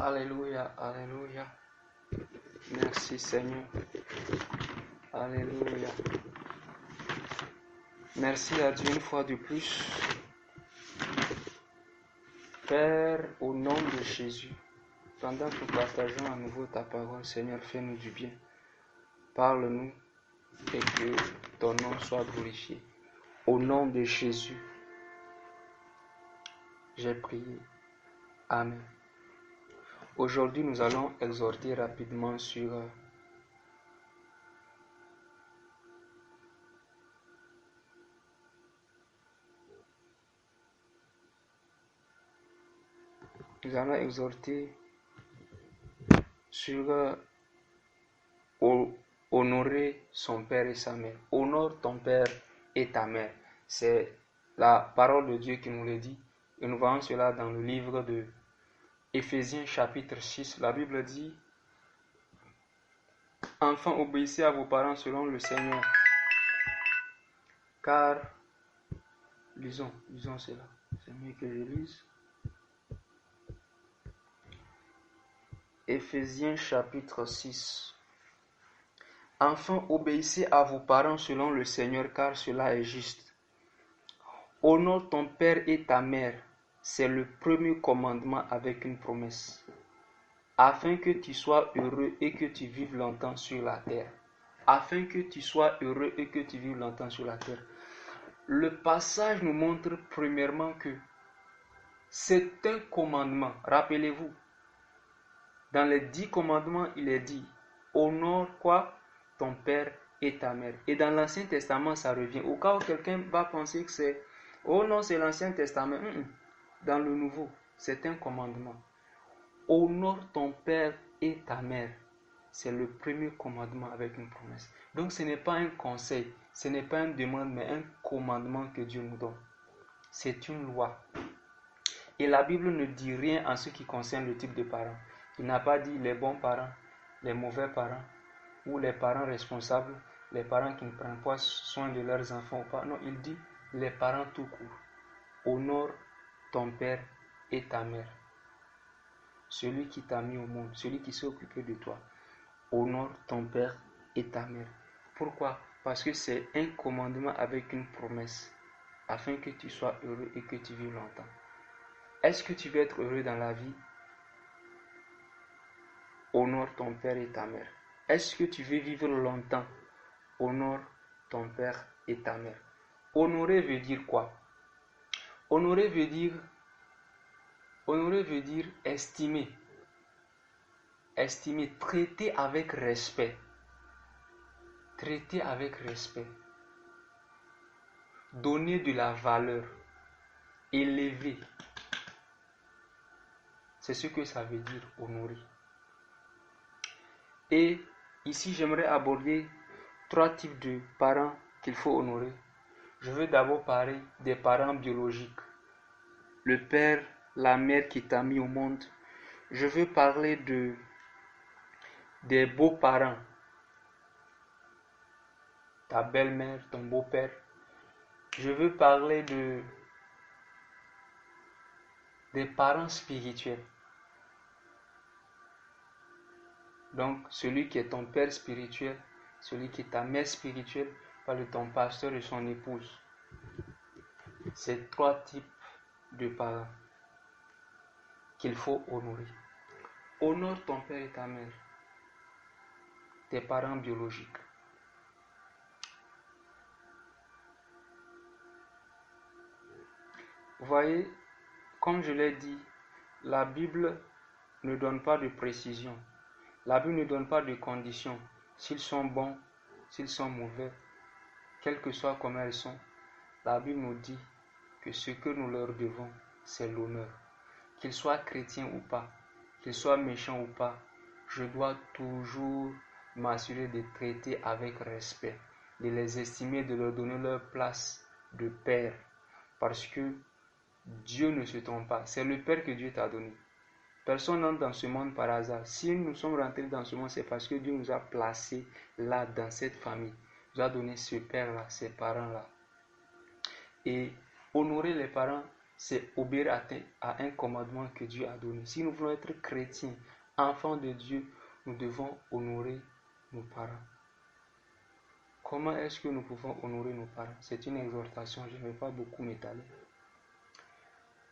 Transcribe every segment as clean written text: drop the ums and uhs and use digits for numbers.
Alléluia, Alléluia. Merci Seigneur. Alléluia. Merci à Dieu une fois de plus. Père, au nom de Jésus, pendant que nous partageons à nouveau ta parole, Seigneur, fais-nous du bien. Parle-nous et que ton nom soit glorifié. Au nom de Jésus, j'ai prié. Amen. Aujourd'hui, nous allons exhorter rapidement sur honorer son père et sa mère. Honore ton père et ta mère. C'est la parole de Dieu qui nous le dit. Et nous voyons cela dans le livre de Éphésiens chapitre 6. La Bible dit: Enfants, obéissez à vos parents selon le Seigneur. Car, lisons cela. C'est mieux que je lise. Éphésiens chapitre 6. Enfants, obéissez à vos parents selon le Seigneur, car cela est juste. Honore ton père et ta mère, c'est le premier commandement avec une promesse, afin que tu sois heureux et que tu vives longtemps sur la terre. Afin que tu sois heureux et que tu vives longtemps sur la terre. Le passage nous montre premièrement que c'est un commandement. Rappelez-vous, dans les 10 commandements, il est dit: honore quoi? Ton père et ta mère. Et dans l'Ancien Testament, ça revient. Au cas où quelqu'un va penser que c'est, oh non, c'est l'Ancien Testament. Dans le Nouveau, c'est un commandement. Honore ton père et ta mère. C'est le premier commandement avec une promesse. Donc ce n'est pas un conseil, ce n'est pas une demande, mais un commandement que Dieu nous donne. C'est une loi. Et la Bible ne dit rien en ce qui concerne le type de parents. Il n'a pas dit les bons parents, les mauvais parents, ou les parents responsables, les parents qui ne prennent pas soin de leurs enfants ou pas. Non, il dit les parents tout court. Honore ton père et ta mère. Celui qui t'a mis au monde, celui qui s'est occupé de toi. Honore ton père et ta mère. Pourquoi? Parce que c'est un commandement avec une promesse, afin que tu sois heureux et que tu vives longtemps. Est-ce que tu veux être heureux dans la vie? Honore ton père et ta mère. Est-ce que tu veux vivre longtemps? Honore ton père et ta mère. Honorer veut dire quoi? Honorer veut dire estimer. Estimer, traiter avec respect. Traiter avec respect. Donner de la valeur. Élever. C'est ce que ça veut dire honorer. Et ici, j'aimerais aborder 3 types de parents qu'il faut honorer. Je veux d'abord parler des parents biologiques. Le père, la mère qui t'a mis au monde. Je veux parler des beaux-parents. Ta belle-mère, ton beau-père. Je veux parler des parents spirituels. Donc, celui qui est ton père spirituel, celui qui est ta mère spirituelle, parle de ton pasteur et son épouse. C'est 3 types de parents qu'il faut honorer. Honore ton père et ta mère, tes parents biologiques. Vous voyez, comme je l'ai dit, la Bible ne donne pas de précision. La Bible ne donne pas de conditions. S'ils sont bons, s'ils sont mauvais, quelles que soient comme elles sont, la Bible nous dit que ce que nous leur devons, c'est l'honneur. Qu'ils soient chrétiens ou pas, qu'ils soient méchants ou pas, je dois toujours m'assurer de traiter avec respect, de les estimer, de leur donner leur place de père. Parce que Dieu ne se trompe pas. C'est le père que Dieu t'a donné. Personne n'entre dans ce monde par hasard. Si nous sommes rentrés dans ce monde, c'est parce que Dieu nous a placés là, dans cette famille. Il nous a donné ce père-là, ces parents-là. Et honorer les parents, c'est obéir à un commandement que Dieu a donné. Si nous voulons être chrétiens, enfants de Dieu, nous devons honorer nos parents. Comment est-ce que nous pouvons honorer nos parents? C'est une exhortation, je ne vais pas beaucoup m'étaler.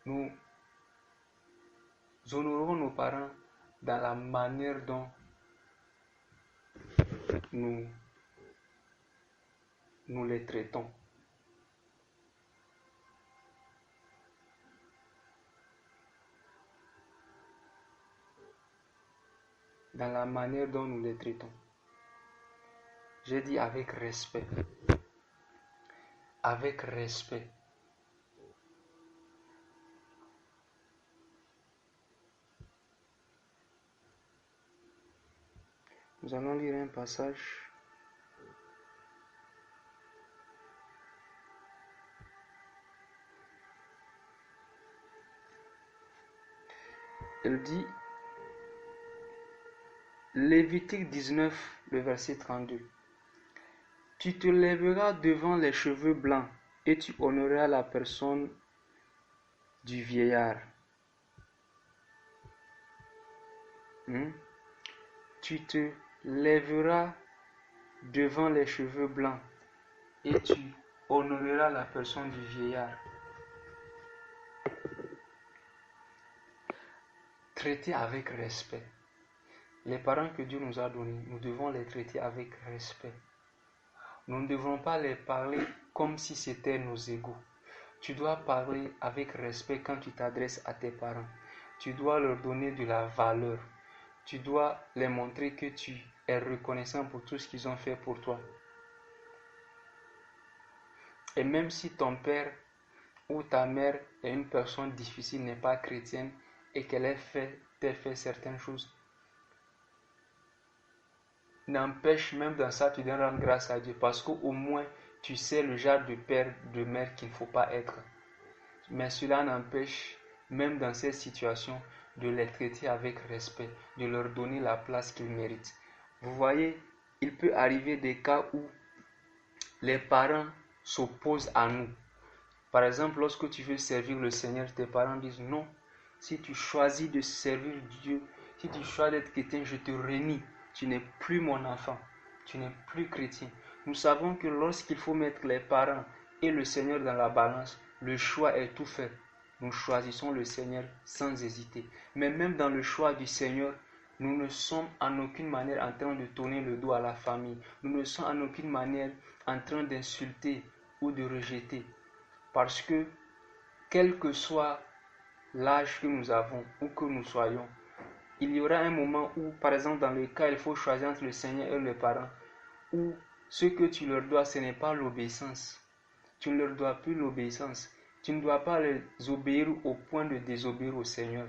Nous honorons nos parents dans la manière dont nous les traitons. Dans la manière dont nous les traitons. J'ai dit avec respect. Avec respect. Nous allons lire un passage. Elle dit, Lévitique 19, le verset 32. Tu te lèveras devant les cheveux blancs et tu honoreras la personne du vieillard. Tu te lèveras devant les cheveux blancs et tu honoreras la personne du vieillard. Traiter avec respect. Les parents que Dieu nous a donnés, nous devons les traiter avec respect. Nous ne devons pas les parler comme si c'était nos égaux. Tu dois parler avec respect quand tu t'adresses à tes parents. Tu dois leur donner de la valeur. Tu dois les montrer que tu es reconnaissant pour tout ce qu'ils ont fait pour toi. Et même si ton père ou ta mère est une personne difficile, n'est pas chrétienne et qu'elle ait fait certaines choses, n'empêche, même dans ça, tu dois rendre grâce à Dieu parce qu'au moins, tu sais le genre de père, de mère qu'il ne faut pas être. Mais cela n'empêche, même dans ces situations, de les traiter avec respect, de leur donner la place qu'ils méritent. Vous voyez, il peut arriver des cas où les parents s'opposent à nous. Par exemple, lorsque tu veux servir le Seigneur, tes parents disent non. Si tu choisis de servir Dieu, si tu choisis d'être chrétien, je te renie. Tu n'es plus mon enfant. Tu n'es plus chrétien. Nous savons que lorsqu'il faut mettre les parents et le Seigneur dans la balance, le choix est tout fait. Nous choisissons le Seigneur sans hésiter. Mais même dans le choix du Seigneur, nous ne sommes en aucune manière en train de tourner le dos à la famille. Nous ne sommes en aucune manière en train d'insulter ou de rejeter. Parce que, quel que soit l'âge que nous avons ou que nous soyons, il y aura un moment où, par exemple, dans le cas, il faut choisir entre le Seigneur et les parents, où ce que tu leur dois, ce n'est pas l'obéissance. Tu ne leur dois plus l'obéissance. Tu ne dois pas les obéir au point de désobéir au Seigneur.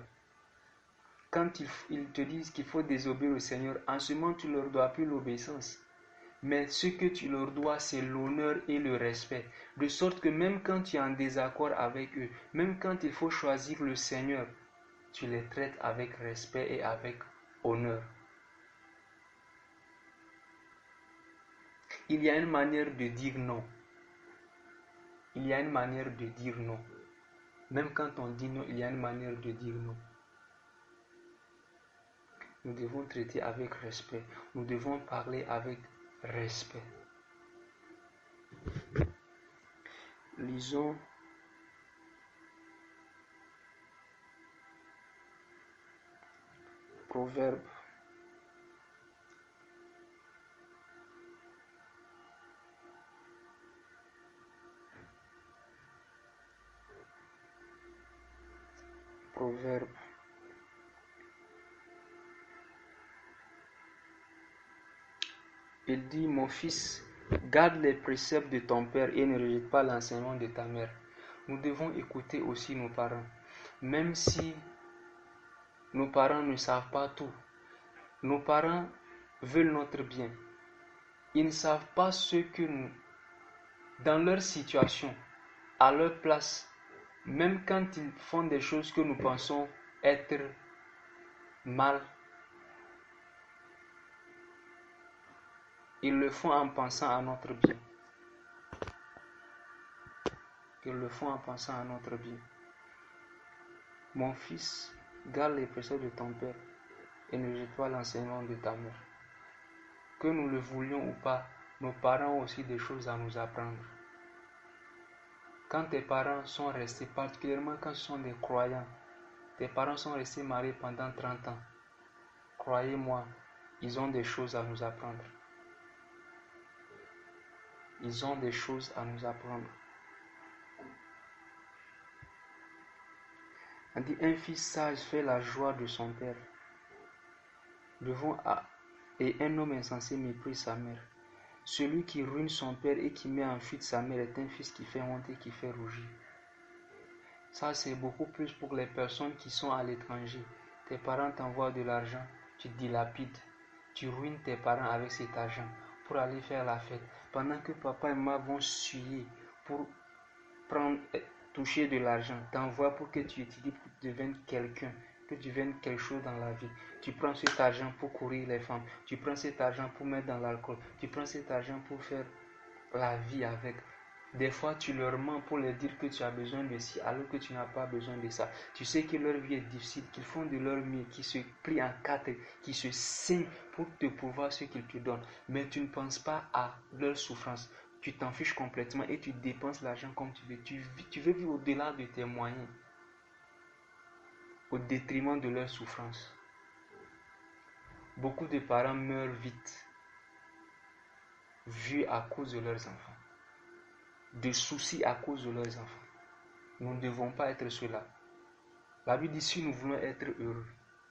Quand ils te disent qu'il faut désobéir au Seigneur, en ce moment, tu ne leur dois plus l'obéissance. Mais ce que tu leur dois, c'est l'honneur et le respect. De sorte que même quand tu es en désaccord avec eux, même quand il faut choisir le Seigneur, tu les traites avec respect et avec honneur. Il y a une manière de dire non. Il y a une manière de dire non. Même quand on dit non, il y a une manière de dire non. Nous devons traiter avec respect. Nous devons parler avec respect. Lisons Proverbe. Proverbe. Il dit, mon fils, garde les préceptes de ton père et ne rejette pas l'enseignement de ta mère. Nous devons écouter aussi nos parents. Même si nos parents ne savent pas tout, nos parents veulent notre bien. Ils ne savent pas ce que nous, dans leur situation, à leur place, même quand ils font des choses que nous pensons être mal, ils le font en pensant à notre bien. Ils le font en pensant à notre bien. Mon fils, garde les préceptes de ton père et ne jette pas l'enseignement de ta mère. Que nous le voulions ou pas, nos parents ont aussi des choses à nous apprendre. Quand tes parents sont restés, particulièrement quand ce sont des croyants, tes parents sont restés mariés pendant 30 ans. Croyez-moi, ils ont des choses à nous apprendre. Ils ont des choses à nous apprendre. On dit, un fils sage fait la joie de son père. Et un homme insensé méprise sa mère. Celui qui ruine son père et qui met en fuite sa mère est un fils qui fait honte et qui fait rougir. Ça, c'est beaucoup plus pour les personnes qui sont à l'étranger. Tes parents t'envoient de l'argent, tu dilapides. Tu ruines tes parents avec cet argent pour aller faire la fête. Pendant que papa et maman vont suer pour toucher de l'argent, t'envoient pour que tu étudies, pour que tu deviennes quelqu'un, que tu deviennes quelque chose dans la vie. Tu prends cet argent pour courir les femmes. Tu prends cet argent pour mettre dans l'alcool. Tu prends cet argent pour faire la vie avec. Des fois, tu leur mens pour leur dire que tu as besoin de ci, alors que tu n'as pas besoin de ça. Tu sais que leur vie est difficile, qu'ils font de leur mieux, qu'ils se plient en quatre, qu'ils se saignent pour te pouvoir ce qu'ils te donnent. Mais tu ne penses pas à leur souffrance. Tu t'en fiches complètement et tu dépenses l'argent comme tu veux. Tu veux vivre au-delà de tes moyens, au détriment de leur souffrance. Beaucoup de parents meurent vite, vieux à cause de leurs enfants. De soucis à cause de leurs enfants. Nous ne devons pas être ceux-là. La Bible dit, si nous voulons être heureux,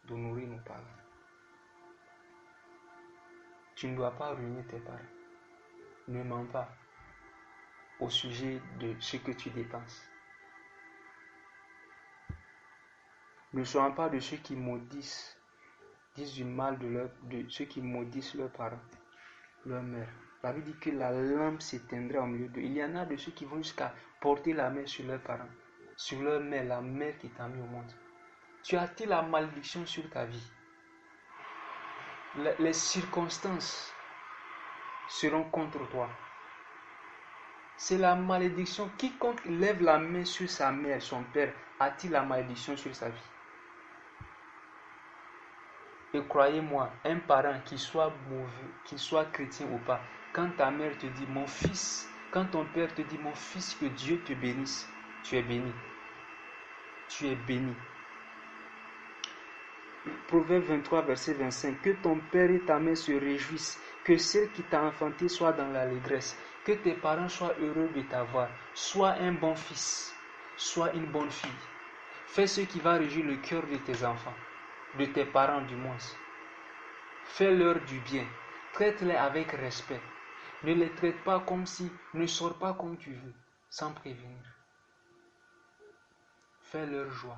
de nourrir nos parents. Tu ne dois pas ruiner tes parents. Ne mens pas au sujet de ce que tu dépenses. Ne sois pas de ceux qui maudissent, disent du mal de ceux qui maudissent leurs parents, leur mère. La Bible dit que la lampe s'éteindra au milieu d'eux. Il y en a de ceux qui vont jusqu'à porter la main sur leurs parents, sur leur mère, la mère qui t'a mis au monde. Tu attires la malédiction sur ta vie. Les circonstances seront contre toi. C'est la malédiction. Quiconque lève la main sur sa mère, son père, attire la malédiction sur sa vie. Et croyez-moi, un parent qui soit mauvais, qui soit chrétien ou pas, quand ta mère te dit mon fils, quand ton père te dit mon fils, que Dieu te bénisse, tu es béni. Tu es béni. Proverbe 23, verset 25. Que ton père et ta mère se réjouissent, que celle qui t'a enfanté soit dans l'allégresse, que tes parents soient heureux de t'avoir. Sois un bon fils, sois une bonne fille. Fais ce qui va réjouir le cœur de tes enfants, de tes parents du moins. Fais-leur du bien, traite-les avec respect. Ne les traite pas comme si, ne sors pas comme tu veux, sans prévenir. Fais leur joie.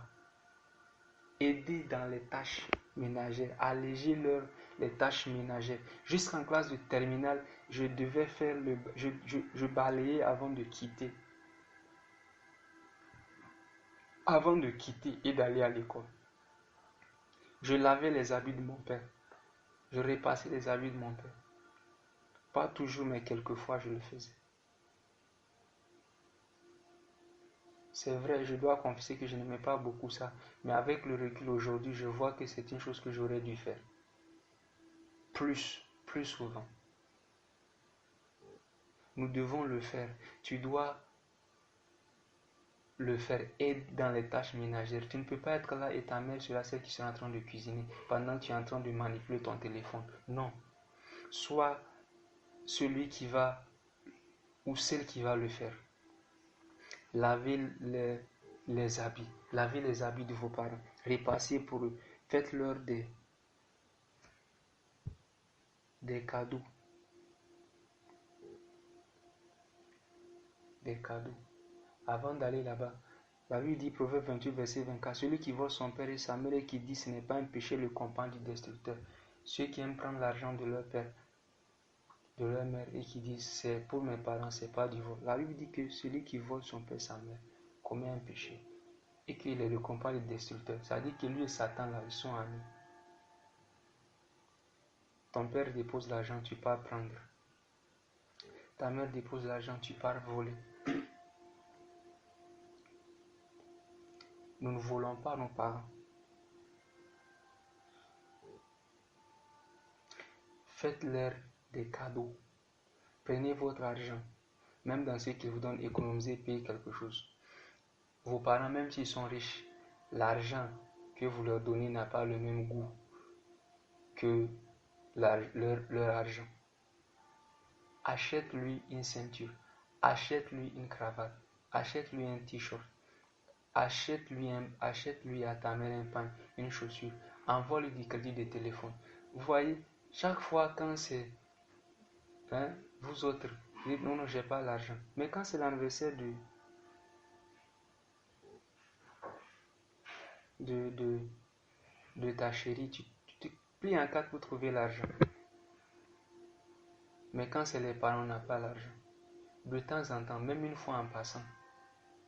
Aider dans les tâches ménagères, alléger les tâches ménagères. Jusqu'en classe de terminale, je devais faire je balayais avant de quitter. Avant de quitter et d'aller à l'école. Je lavais les habits de mon père. Je repassais les habits de mon père. Pas toujours, mais quelquefois je le faisais. C'est vrai, je dois confesser que je n'aimais pas beaucoup ça. Mais avec le recul aujourd'hui, je vois que c'est une chose que j'aurais dû faire. Plus souvent. Nous devons le faire. Tu dois le faire. Aide dans les tâches ménagères. Tu ne peux pas être là et ta mère sera celle qui sera en train de cuisiner pendant que tu es en train de manipuler ton téléphone. Non. Sois celui qui va ou celle qui va le faire. Lavez les habits. Lavez les habits de vos parents. Repassez pour eux. Faites-leur des cadeaux. Des cadeaux. Avant d'aller là-bas, la Bible dit, Proverbe 28, verset 24, celui qui vole son père et sa mère et qui dit ce n'est pas un péché le compagnon du destructeur. Ceux qui aiment prendre l'argent de leur père, de leur mère et qui disent c'est pour mes parents, c'est pas du vol. La Bible dit que celui qui vole son père et sa mère commet un péché et qu'il est le compagnon du destructeur. Ça dit que lui et Satan là, ils sont amis. Ton père dépose l'argent, tu pars prendre. Ta mère dépose l'argent, tu pars voler. Nous ne volons pas nos parents. Faites-leur des cadeaux. Prenez votre argent. Même dans ce qu'ils vous donnent, économisez, payez quelque chose. Vos parents, même s'ils sont riches, l'argent que vous leur donnez n'a pas le même goût que leur argent. Achète-lui une ceinture, achète-lui une cravate, achète-lui un t-shirt, achète-lui à ta mère un pain, une chaussure, envoie-lui du crédit de téléphone. Vous voyez, chaque fois quand c'est vous autres, vous dites non, j'ai pas l'argent. Mais quand c'est l'anniversaire de ta chérie, tu te plies en quatre pour trouver l'argent. Mais quand c'est les parents, on n'a pas l'argent. De temps en temps, même une fois en passant,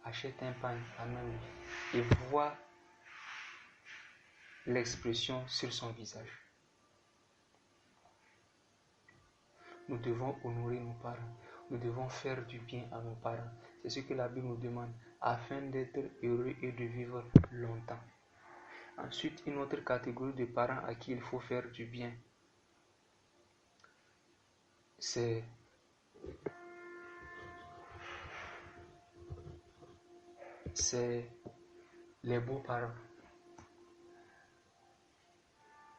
achète un pain à main et vois l'expression sur son visage. Nous devons honorer nos parents. Nous devons faire du bien à nos parents. C'est ce que la Bible nous demande afin d'être heureux et de vivre longtemps. Ensuite, une autre catégorie de parents à qui il faut faire du bien, c'est les beaux-parents.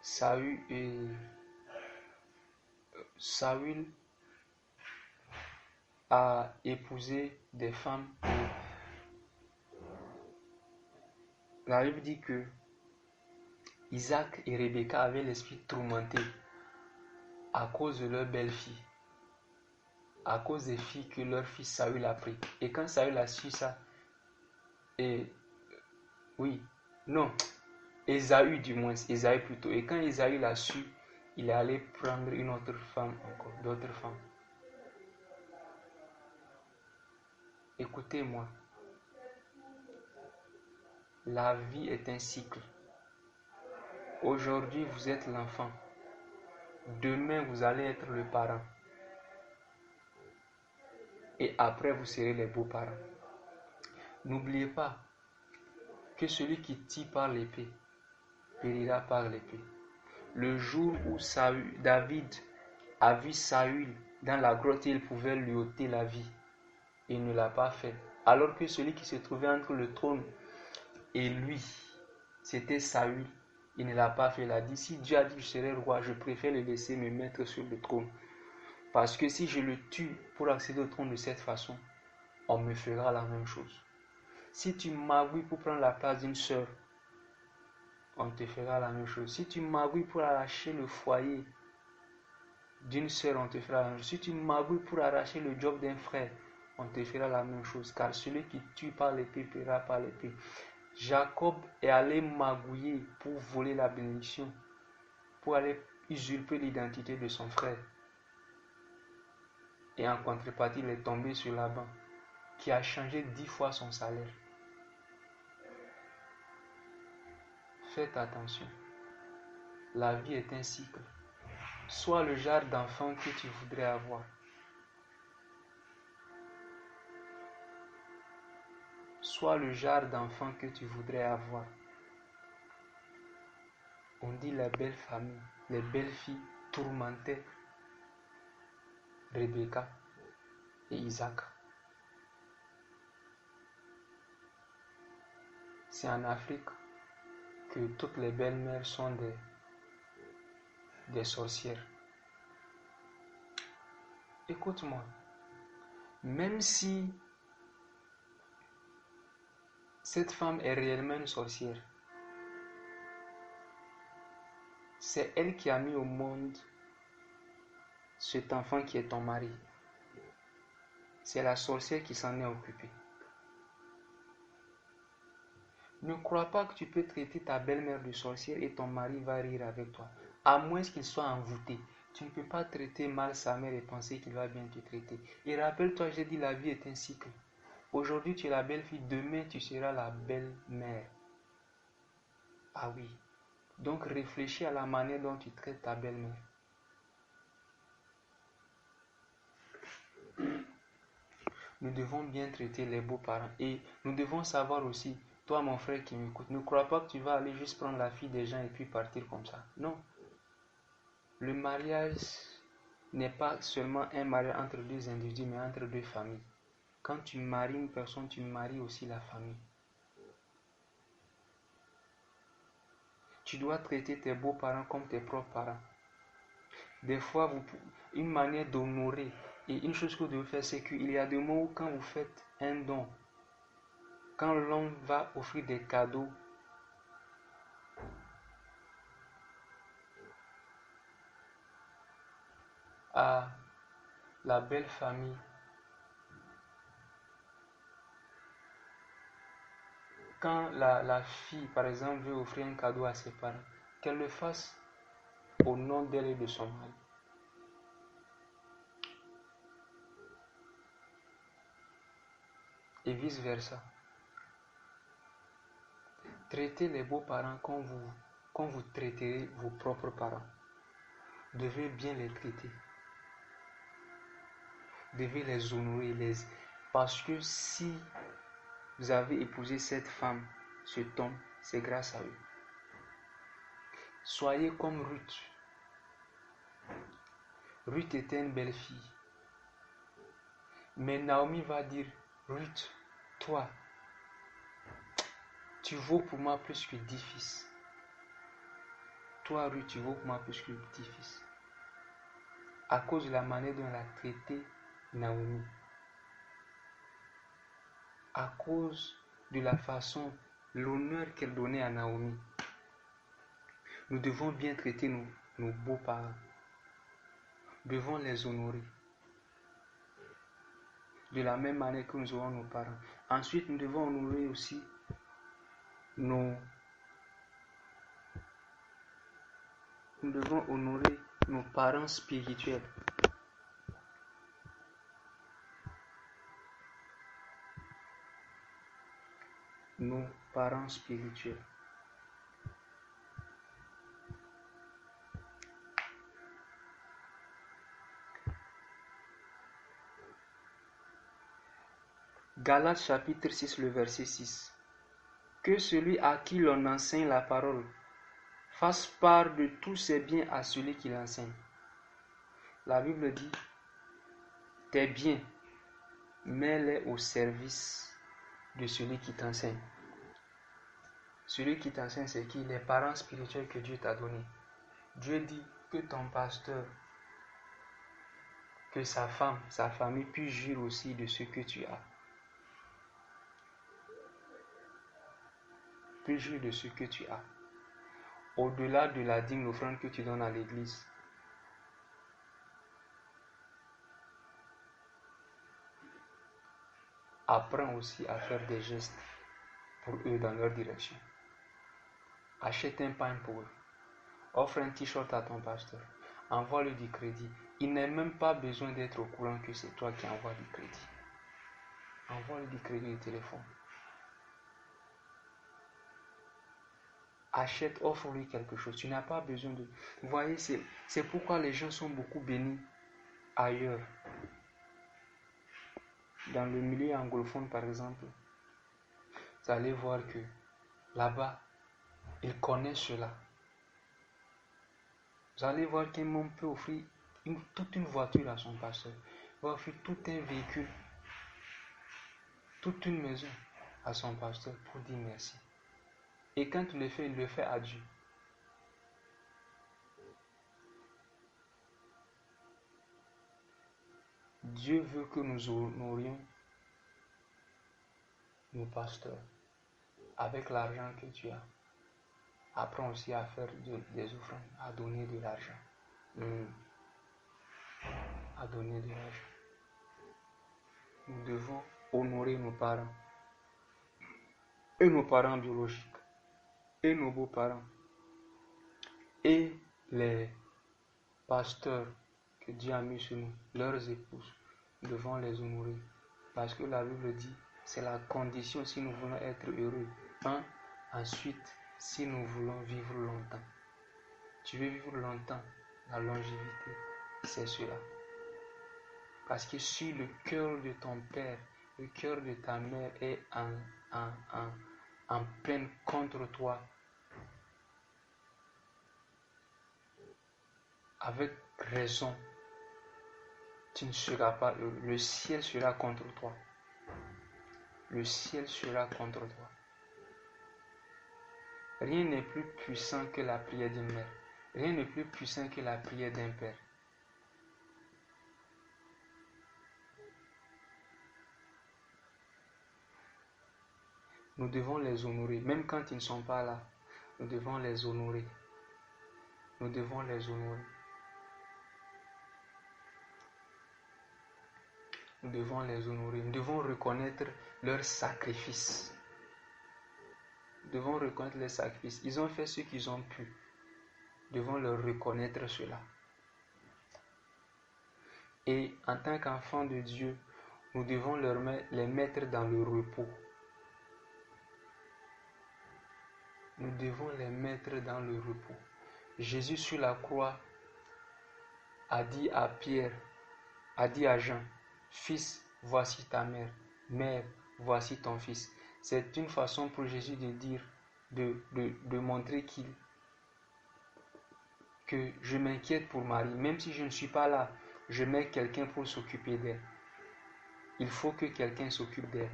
Saül a épousé des femmes. La Bible dit que Isaac et Rebecca avaient l'esprit tourmenté à cause de leur belle-fille, à cause des filles que leur fils Saül a pris. Et quand Saül a su ça, Ésaü du moins, Ésaü plutôt. Et quand Ésaü l'a su, il est allé prendre une autre femme encore, d'autres femmes. Écoutez-moi, la vie est un cycle. Aujourd'hui, vous êtes l'enfant. Demain, vous allez être le parent. Et après, vous serez les beaux-parents. N'oubliez pas que celui qui tire par l'épée périra par l'épée. Le jour où David a vu Saül dans la grotte, il pouvait lui ôter la vie. Il ne l'a pas fait. Alors que celui qui se trouvait entre le trône et lui, c'était Saül. Il ne l'a pas fait. Il a dit, si Dieu a dit que je serai roi, je préfère le laisser me mettre sur le trône. Parce que si je le tue pour accéder au trône de cette façon, on me fera la même chose. Si tu magouilles pour prendre la place d'une sœur, on te fera la même chose. Si tu magouilles pour arracher le foyer d'une sœur, on te fera la même chose. Si tu magouilles pour arracher le job d'un frère, on te fera la même chose. Car celui qui tue par l'épée paiera par l'épée. Jacob est allé magouiller pour voler la bénédiction, pour aller usurper l'identité de son frère. Et en contrepartie, il est tombé sur Laban, qui a changé 10 fois son salaire. Faites attention. La vie est un cycle. Sois le genre d'enfant que tu voudrais avoir. Sois le genre d'enfant que tu voudrais avoir. On dit les belles familles, les belles filles tourmentaient Rebecca et Isaac. C'est en Afrique que toutes les belles-mères sont des sorcières. Écoute-moi, même si cette femme est réellement une sorcière, c'est elle qui a mis au monde cet enfant qui est ton mari. C'est la sorcière qui s'en est occupée. Ne crois pas que tu peux traiter ta belle-mère de sorcière et ton mari va rire avec toi. À moins qu'il soit envoûté. Tu ne peux pas traiter mal sa mère et penser qu'il va bien te traiter. Et rappelle-toi, j'ai dit la vie est un cycle. Aujourd'hui tu es la belle-fille, demain tu seras la belle-mère. Ah oui. Donc réfléchis à la manière dont tu traites ta belle-mère. Nous devons bien traiter les beaux-parents et nous devons savoir aussi Toi, mon frère qui m'écoute, ne crois pas que tu vas aller juste prendre la fille des gens et puis partir comme ça. Non. Le mariage n'est pas seulement un mariage entre deux individus, mais entre deux familles. Quand tu maries une personne, tu maries aussi la famille. Tu dois traiter tes beaux-parents comme tes propres parents. Des fois, une manière d'honorer, et une chose que vous devez faire, c'est qu'il y a des moments où quand vous faites un don, quand l'homme va offrir des cadeaux à la belle famille, quand la fille, par exemple, veut offrir un cadeau à ses parents, qu'elle le fasse au nom d'elle et de son mari. Et vice-versa. Traitez les beaux-parents comme vous traiterez vos propres parents. Devez bien les traiter. Devez les honorer. Parce que si vous avez épousé cette femme, cet homme, c'est grâce à eux. Soyez comme Ruth. Ruth était une belle fille. Mais Naomi va dire, Ruth, toi, tu vaux pour moi plus que 10 fils. Toi, Ruth, tu vaux pour moi plus que 10 fils. À cause de la manière dont elle a traité Naomi. À cause de la façon, l'honneur qu'elle donnait à Naomi. Nous devons bien traiter nos beaux-parents. Nous devons les honorer. De la même manière que nous honorons nos parents. Ensuite, nous devons honorer aussi nos parents spirituels. Nos parents spirituels. Galates chapitre 6, le verset 6. Que celui à qui l'on enseigne la parole fasse part de tous ses biens à celui qui l'enseigne. La Bible dit, tes biens, mets-les au service de celui qui t'enseigne. Celui qui t'enseigne, c'est qui? Les parents spirituels que Dieu t'a donnés. Dieu dit que ton pasteur, que sa femme, sa famille puisse jouir aussi de ce que tu as. Puisse jouir de ce que tu as. Au-delà de la dîme, l'offrande que tu donnes à l'église. Apprends aussi à faire des gestes pour eux dans leur direction. Achète un pain pour eux. Offre un t-shirt à ton pasteur. Envoie-lui du crédit. Il n'a même pas besoin d'être au courant que c'est toi qui envoies du crédit. Envoie-lui du crédit de téléphone. Achète, offre-lui quelque chose. Tu n'as pas besoin de... Vous voyez, c'est pourquoi les gens sont beaucoup bénis ailleurs. Dans le milieu anglophone, par exemple, vous allez voir que là-bas, ils connaissent cela. Vous allez voir qu'un homme peut offrir toute une voiture à son pasteur. Il va offrir tout un véhicule, toute une maison à son pasteur pour dire merci. Et quand il le fait à Dieu. Dieu veut que nous honorions nos pasteurs avec l'argent que tu as. Apprends aussi à faire des offrandes, à donner de l'argent. À donner de l'argent. Nous devons honorer nos parents. Et nos parents biologiques. Et nos beaux-parents. Et les pasteurs que Dieu a mis sur nous, leurs épouses. Nous devons les honorer. Parce que la Bible dit, c'est la condition si nous voulons être heureux. Ensuite, si nous voulons vivre longtemps. Tu veux vivre longtemps, la longévité, c'est cela. Parce que si le cœur de ton père, le cœur de ta mère est en prennent contre toi, avec raison, tu ne seras pas heureux. Le ciel sera contre toi. Le ciel sera contre toi. Rien n'est plus puissant que la prière d'une mère. Rien n'est plus puissant que la prière d'un père. Nous devons les honorer, même quand ils ne sont pas là. Nous devons les honorer. Nous devons les honorer. Nous devons les honorer. Nous devons reconnaître leur sacrifice. Nous devons reconnaître leur sacrifice. Ils ont fait ce qu'ils ont pu. Nous devons leur reconnaître cela. Et en tant qu'enfants de Dieu, nous devons les mettre dans le repos. Nous devons les mettre dans le repos. Jésus sur la croix a dit à Pierre, a dit à Jean, fils, voici ta mère, mère, voici ton fils. C'est une façon pour Jésus de dire, de montrer que je m'inquiète pour Marie. Même si je ne suis pas là, je mets quelqu'un pour s'occuper d'elle. Il faut que quelqu'un s'occupe d'elle.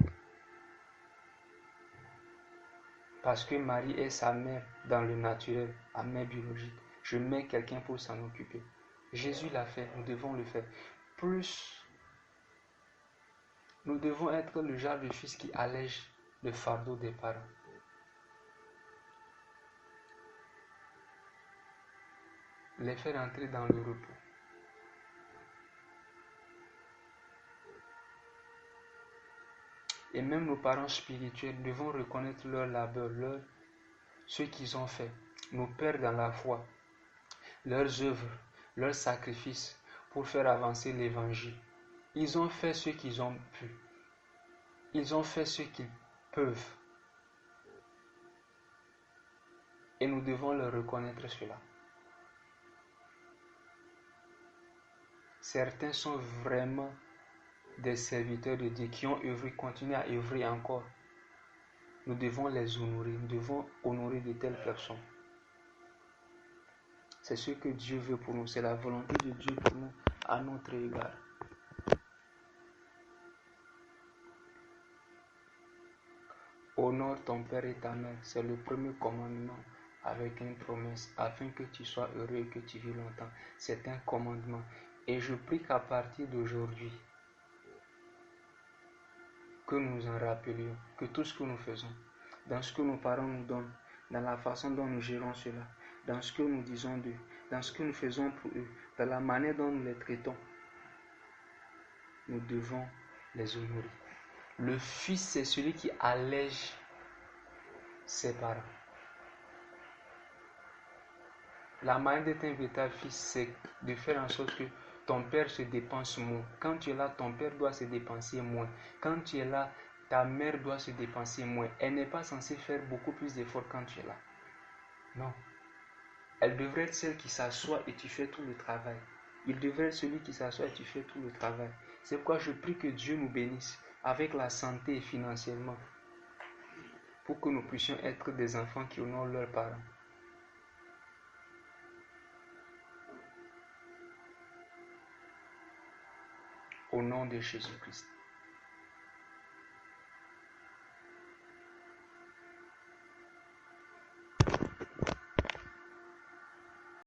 Parce que Marie est sa mère dans le naturel, sa mère biologique. Je mets quelqu'un pour s'en occuper. Jésus l'a fait, nous devons le faire. Plus, nous devons être le genre de fils qui allège le fardeau des parents. Les faire entrer dans le repos. Et même nos parents spirituels devons reconnaître leur labeur, ce qu'ils ont fait. Nos pères dans la foi, leurs œuvres, leurs sacrifices pour faire avancer l'évangile. Ils ont fait ce qu'ils ont pu. Ils ont fait ce qu'ils peuvent. Et nous devons leur reconnaître cela. Certains sont vraiment des serviteurs de Dieu qui ont œuvré, continuent à œuvrer encore. Nous devons les honorer. Nous devons honorer de telles personnes. C'est ce que Dieu veut pour nous. C'est la volonté de Dieu pour nous à notre égard. Honore ton père et ta mère. C'est le premier commandement avec une promesse afin que tu sois heureux et que tu vis longtemps. C'est un commandement. Et je prie qu'à partir d'aujourd'hui, que nous nous en rappelions, que tout ce que nous faisons, dans ce que nos parents nous donnent, dans la façon dont nous gérons cela, dans ce que nous disons d'eux, dans ce que nous faisons pour eux, dans la manière dont nous les traitons, nous devons les honorer. Le fils, c'est celui qui allège ses parents. La manière d'être un véritable fils, c'est de faire en sorte que ton père se dépense moins. Quand tu es là, ton père doit se dépenser moins. Quand tu es là, ta mère doit se dépenser moins. Elle n'est pas censée faire beaucoup plus d'efforts quand tu es là. Non. Elle devrait être celle qui s'assoit et tu fais tout le travail. Il devrait être celui qui s'assoit et tu fais tout le travail. C'est pourquoi je prie que Dieu nous bénisse avec la santé et financièrement pour que nous puissions être des enfants qui honorent leurs parents. Au nom de Jésus-Christ.